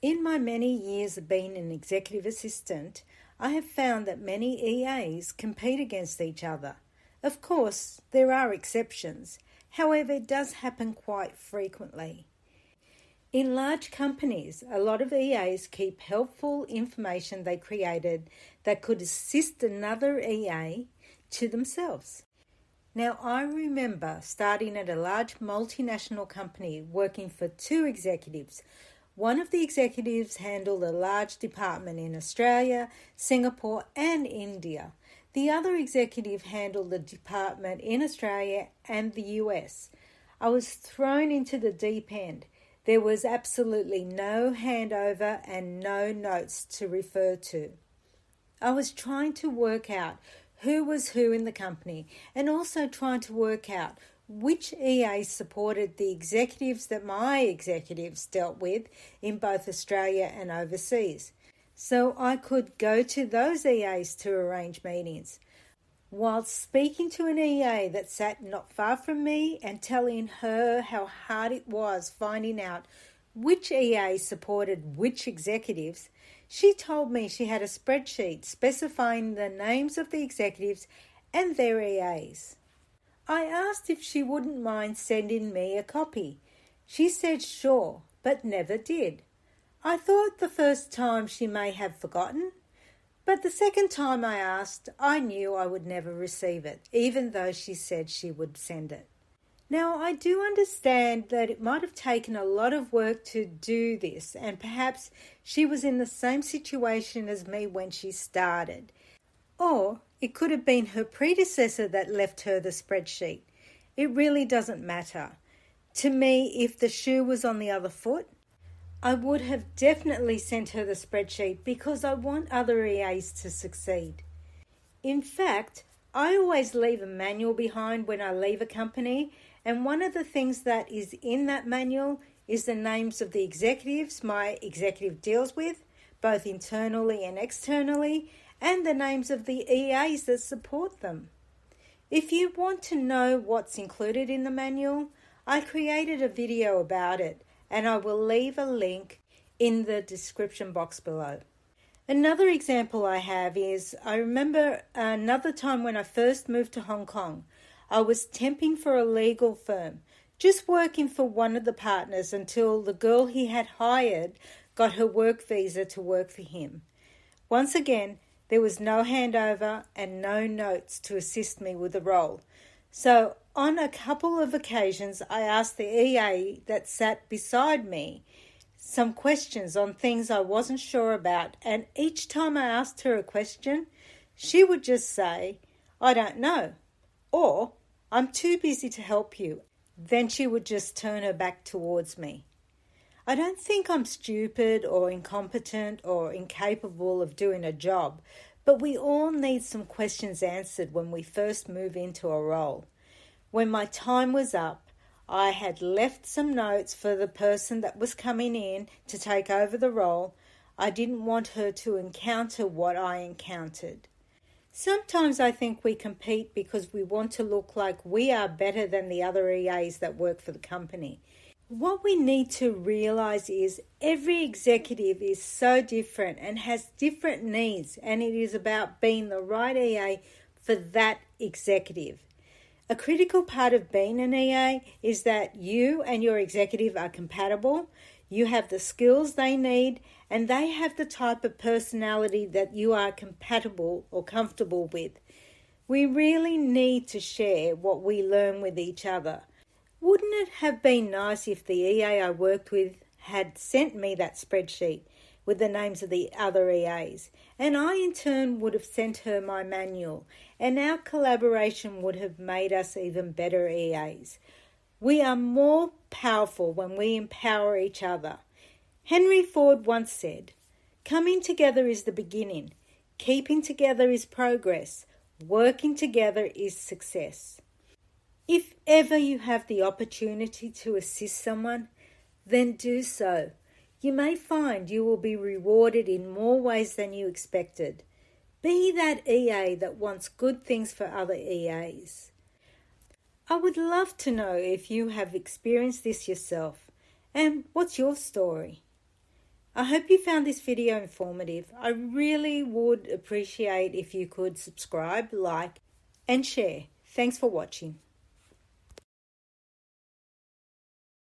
In my many years of being an executive assistant, I have found that many EAs compete against each other. Of course, there are exceptions. However, it does happen quite frequently. In large companies, a lot of EAs keep helpful information they created that could assist another EA to themselves. Now, I remember starting at a large multinational company working for two executives. One of the executives handled a large department in Australia, Singapore, and India. The other executive handled the department in Australia and the US. I was thrown into the deep end. There was absolutely no handover and no notes to refer to. I was trying to work out who was who in the company and also trying to work out which EA supported the executives that my executives dealt with in both Australia and overseas. So I could go to those EAs to arrange meetings. While speaking to an EA that sat not far from me and telling her how hard it was finding out which EA supported which executives, she told me she had a spreadsheet specifying the names of the executives and their EAs. I asked if she wouldn't mind sending me a copy. She said sure, but never did. I thought the first time she may have forgotten, but the second time I asked, I knew I would never receive it, even though she said she would send it. Now, I do understand that it might have taken a lot of work to do this, and perhaps she was in the same situation as me when she started. Or it could have been her predecessor that left her the spreadsheet. It really doesn't matter. To me, if the shoe was on the other foot, I would have definitely sent her the spreadsheet because I want other EAs to succeed. In fact, I always leave a manual behind when I leave a company, and one of the things that is in that manual is the names of the executives my executive deals with, both internally and externally, and the names of the EAs that support them. If you want to know what's included in the manual, I created a video about it, and I will leave a link in the description box below. Another example I have is, I remember another time when I first moved to Hong Kong. I was temping for a legal firm, just working for one of the partners until the girl he had hired got her work visa to work for him. Once again, there was no handover and no notes to assist me with the role. So on a couple of occasions, I asked the EA that sat beside me some questions on things I wasn't sure about, and each time I asked her a question, she would just say, "I don't know," or "I'm too busy to help you." Then she would just turn her back towards me. I don't think I'm stupid or incompetent or incapable of doing a job, but we all need some questions answered when we first move into a role. When my time was up, I had left some notes for the person that was coming in to take over the role. I didn't want her to encounter what I encountered. Sometimes I think we compete because we want to look like we are better than the other EAs that work for the company. What we need to realize is every executive is so different and has different needs, and it is about being the right EA for that executive. A critical part of being an EA is that you and your executive are compatible, you have the skills they need, and they have the type of personality that you are compatible or comfortable with. We really need to share what we learn with each other. Wouldn't it have been nice if the EA I worked with had sent me that spreadsheet with the names of the other EAs, and I in turn would have sent her my manual, and our collaboration would have made us even better EAs. We are more powerful when we empower each other. Henry Ford once said, "Coming together is the beginning, keeping together is progress, working together is success." If ever you have the opportunity to assist someone, then do so. You may find you will be rewarded in more ways than you expected. Be that EA that wants good things for other EAs. I would love to know if you have experienced this yourself, and what's your story? I hope you found this video informative. I really would appreciate if you could subscribe, like, and share. Thanks for watching.